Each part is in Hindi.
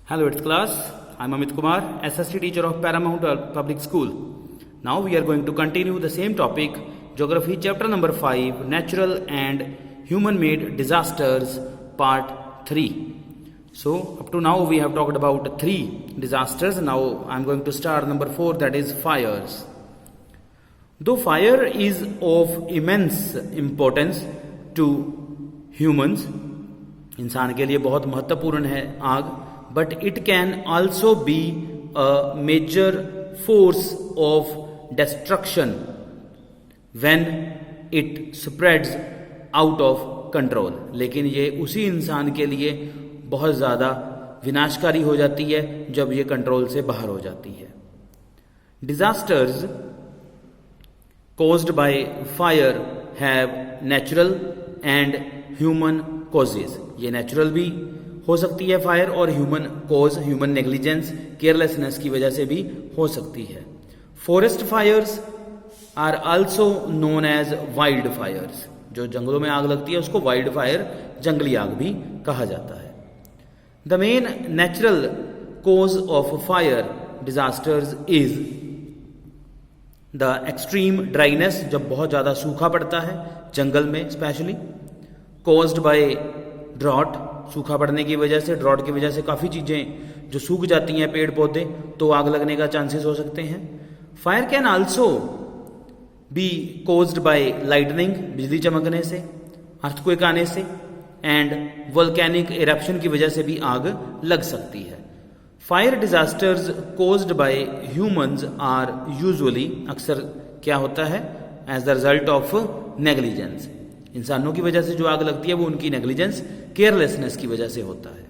Hello, it's class. I'm Amit Kumar, SST teacher of Paramount Public School. Now we are going to continue the same topic, Geography chapter number 5, Natural and Human-Made Disasters, part 3. So up to now we have talked about 3 disasters. Now I'm going to start number 4, that is fires. Though fire is of immense importance to humans, इंसान के लिए बहुत महत्वपूर्ण है आग, but it can also be a major force of destruction when it spreads out of control. लेकिन ये उसी इंसान के लिए बहुत ज़्यादा विनाशकारी हो जाती है जब ये कंट्रोल से बाहर हो जाती है. Disasters caused by fire have natural and human causes. ये नेचुरल भी हो सकती है फायर और human cause, human negligence, carelessness की वजह से भी हो सकती है. Forest fires are also known as wild fires. जो जंगलों में आग लगती है उसको वाइल्ड फायर, जंगली आग भी कहा जाता है. The main natural cause of fire disasters is the extreme dryness. जब बहुत ज्यादा सूखा पड़ता है जंगल में स्पेशली, कॉज्ड बाय ड्रॉट, सूखा पड़ने की वजह से, ड्रॉट की वजह से काफ़ी चीज़ें जो सूख जाती हैं, पेड़ पौधे, तो आग लगने का चांसेस हो सकते हैं. Fire can also be caused by lightning, बिजली चमकने से, अर्थक्वेक आने से, एंड वोल्केनिक इरप्शन की वजह से भी आग लग सकती है. Fire disasters caused by humans are usually, अक्सर क्या होता है, as the result of negligence. इंसानों की वजह से जो आग लगती है वो उनकी नेग्लिजेंस, केयरलेसनेस की वजह से होता है.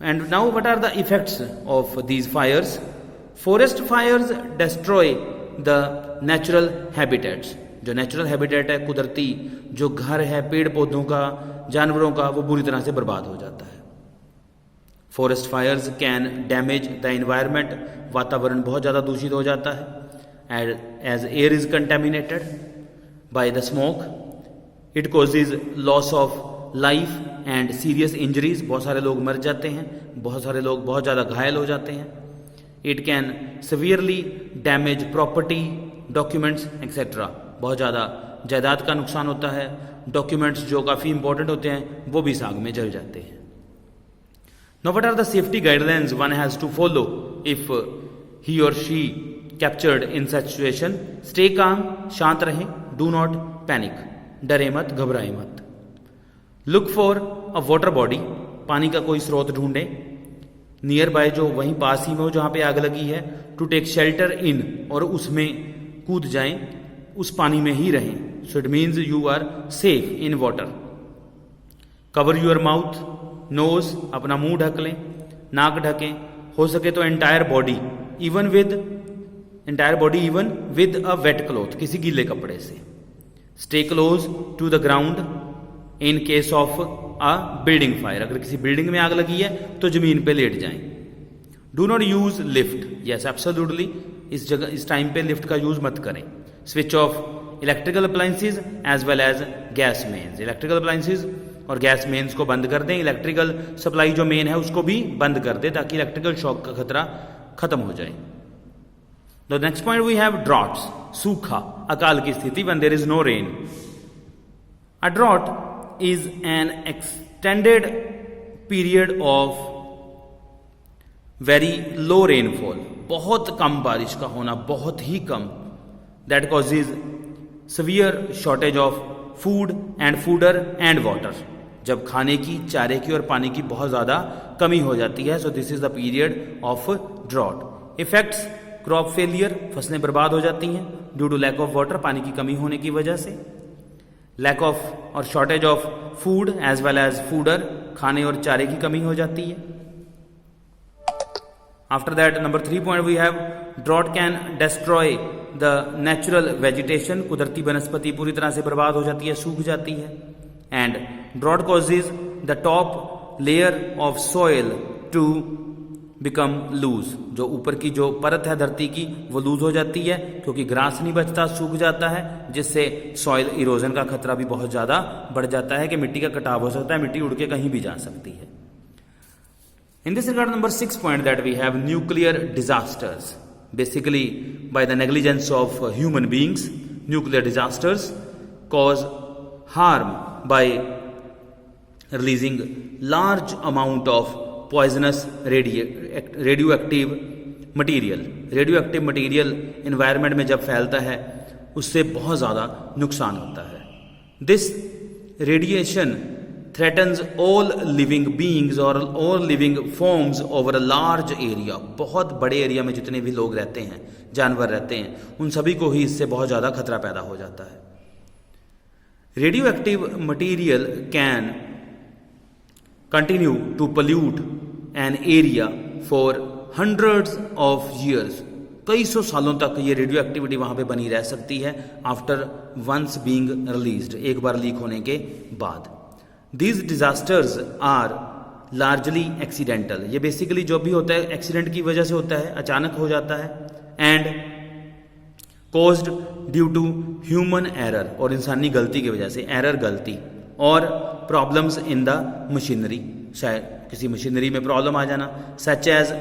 And now what are the effects of these fires? Forest fires destroy the natural habitats. जो नेचुरल हैबिटेट है, कुदरती जो घर है पेड़ पौधों का, जानवरों का, वो बुरी तरह से बर्बाद हो जाता है. Forest fires can damage the environment. वातावरण बहुत ज़्यादा दूषित हो जाता है. As air is contaminated by the smoke. It causes loss of life and serious injuries. बहुत सारे लोग मर जाते हैं, बहुत सारे लोग बहुत ज़्यादा घायल हो जाते हैं. It can severely damage property, documents etcetera. बहुत ज़्यादा जायदाद का नुकसान होता है. डॉक्यूमेंट्स जो काफ़ी इंपॉर्टेंट होते हैं वो भी इस आग में जल जाते हैं. Now what are the safety guidelines one has to follow if he और she captured in such situation? Stay calm, शांत रहें. डू नॉट पैनिक, डरे मत, घबराए मत. Look for a water body, पानी का कोई स्रोत ढूंढे नियर बाय, जो वहीं पास ही में हो जहां पे आग लगी है. टू टेक शेल्टर इन, और उसमें कूद जाएं, उस पानी में ही रहें. So it means you are safe in water. Cover your mouth, nose, अपना मुंह ढक लें, नाक ढकें, हो सके तो entire body even with a wet cloth, किसी गीले कपड़े से. Stay close to the ground in case of a building fire. अगर किसी बिल्डिंग में आग लगी है तो जमीन पे लेट जाएं. Do not use lift. Yes absolutely, इस टाइम पे लिफ्ट का यूज मत करें. Switch off electrical appliances as well as gas mains. Electrical appliances और गैस मेन्स को बंद कर दें. इलेक्ट्रिकल सप्लाई जो मेन है उसको भी बंद कर दें ताकि इलेक्ट्रिकल शॉक का खतरा खत्म हो जाए. The next point we have droughts, सूखा, अकाल की स्थिति, when there is no rain. A drought is an extended period of very low rainfall, बहुत कम बारिश का होना, बहुत ही कम, that causes severe shortage of food and fodder and water. जब खाने की, चारे की और पानी की बहुत ज़्यादा कमी हो जाती है. So this is the period of drought. Effects: crop failure, फसलें बर्बाद हो जाती हैं. Due to lack of water, पानी की कमी होने की वजह से. लैक ऑफ और shortage of food as well as fodder, खाने और चारे की कमी हो जाती है. After that number 3 point we have drought can destroy the natural vegetation. कुदरती वनस्पति पूरी तरह से बर्बाद हो जाती है, सूख जाती है. And drought causes the top layer of soil to become loose. जो ऊपर की जो परत है धरती की वो लूज हो जाती है क्योंकि ग्रास नहीं बचता, सूख जाता है, जिससे सॉइल इरोजन का खतरा भी बहुत ज्यादा बढ़ जाता है कि मिट्टी का कटाव हो सकता है, मिट्टी उड़ के कहीं भी जा सकती है. In this regard, number 6 point that we have nuclear disasters. Basically, by the negligence of human beings, nuclear disasters cause harm by releasing large amount of poisonous radioactive material. Radioactive material environment में जब फैलता है उससे बहुत ज़्यादा नुकसान होता है. This radiation threatens all living beings or all living forms over a large area. बहुत बड़े एरिया में जितने भी लोग रहते हैं, जानवर रहते हैं, उन सभी को ही इससे बहुत ज़्यादा खतरा पैदा हो जाता है. Radioactive material can continue to pollute an area for hundreds of years. कई सौ सालों तक ये रेडियो एक्टिविटी वहां पे बनी रह सकती है आफ्टर वंस बीइंग रिलीज्ड, एक बार लीक होने के बाद. These disasters are largely accidental. ये बेसिकली जो भी होता है एक्सीडेंट की वजह से होता है, अचानक हो जाता है. And caused due to human error, और इंसानी गलती की वजह से, एरर गलती, और प्रॉब्लम्स इन द मशीनरी, शायद किसी मशीनरी में प्रॉब्लम आ जाना. Such as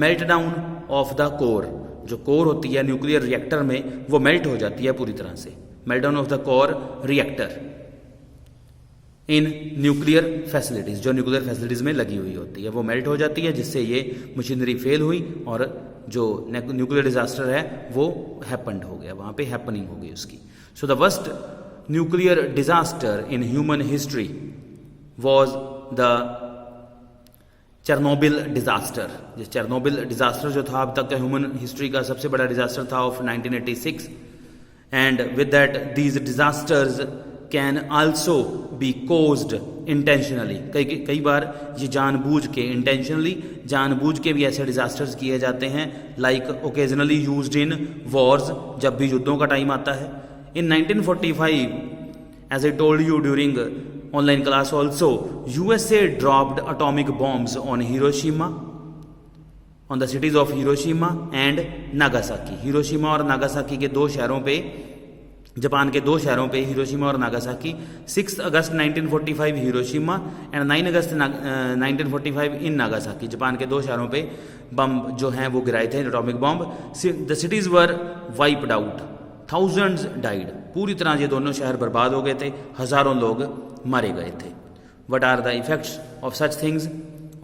melt down of the core, जो कोर होती है न्यूक्लियर रिएक्टर में वो मेल्ट हो जाती है पूरी तरह से. Melt down of the core reactor in nuclear facilities, जो न्यूक्लियर फैसिलिटीज में लगी हुई होती है वो मेल्ट हो जाती है, जिससे ये मशीनरी फेल हुई और जो न्यूक्लियर डिजास्टर है वो हैपेंड हो गया, वहां पे हैपनिंग हो गई उसकी. So the worst nuclear disaster in human history was the Chernobyl disaster. जिस चेरनोबिल डिजास्टर जो था अब तक का ह्यूमन हिस्ट्री का सबसे बड़ा डिजास्टर था of 1986. And with that these disasters can also be caused intentionally. कई बार ये जानबूझ के, इंटेंशनली जानबूझ के भी ऐसे डिजास्टर्स किए जाते हैं, like occasionally used in wars, जब भी युद्धों का टाइम आता है. In 1945, as I told you during online class also, USA dropped atomic bombs on Hiroshima, on the cities of Hiroshima and Nagasaki. Hiroshima और नागासाकी के दो शहरों पे, जापान के दो शहरों पे, हिरोशिमा और Nagasaki. 6 August 1945 Hiroshima and 9 August 1945 in Nagasaki, Japan के दो शहरों पे बम जो हैं वो गिराए थे, atomic bomb. The cities were wiped out, thousands died. पूरी तरह ये दोनों शहर बर्बाद हो गए थे, हजारों लोग मारे गए थे. What are the effects of such things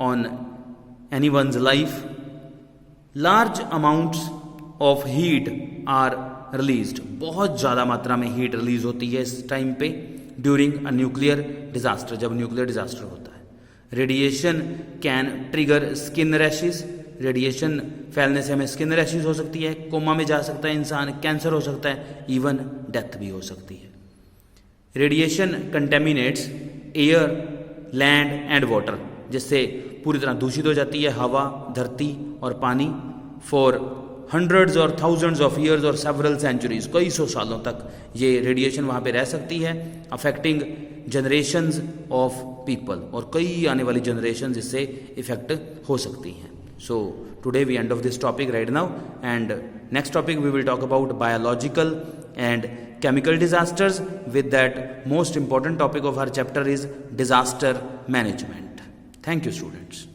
on anyone's life? Large amounts of heat are released. बहुत ज़्यादा मात्रा में हीट रिलीज होती है इस टाइम पे ड्यूरिंग अ न्यूक्लियर डिजास्टर, जब न्यूक्लियर डिजास्टर होता है. Radiation can trigger skin rashes. Radiation फैलने से हमें स्किन रैशेस हो सकती है, कोमा में जा सकता है इंसान, कैंसर हो सकता है, इवन डेथ भी हो सकती है. Radiation contaminants air, land and water, जिससे पूरी तरह दूषित हो जाती है हवा, धरती और पानी. फॉर हंड्रेड्स और थाउजेंड्स ऑफ ईयर्स और सेवरल सेंचुरीज, कई सौ सालों तक ये रेडिएशन वहाँ पे रह सकती है, अफेक्टिंग जनरेशंस ऑफ पीपल, और कई आने वाली जनरेशन इससे इफेक्ट हो सकती हैं. So today we end of this topic right now, and next topic we will talk about biological and chemical disasters. With that, most important topic of our chapter is disaster management. Thank you, students.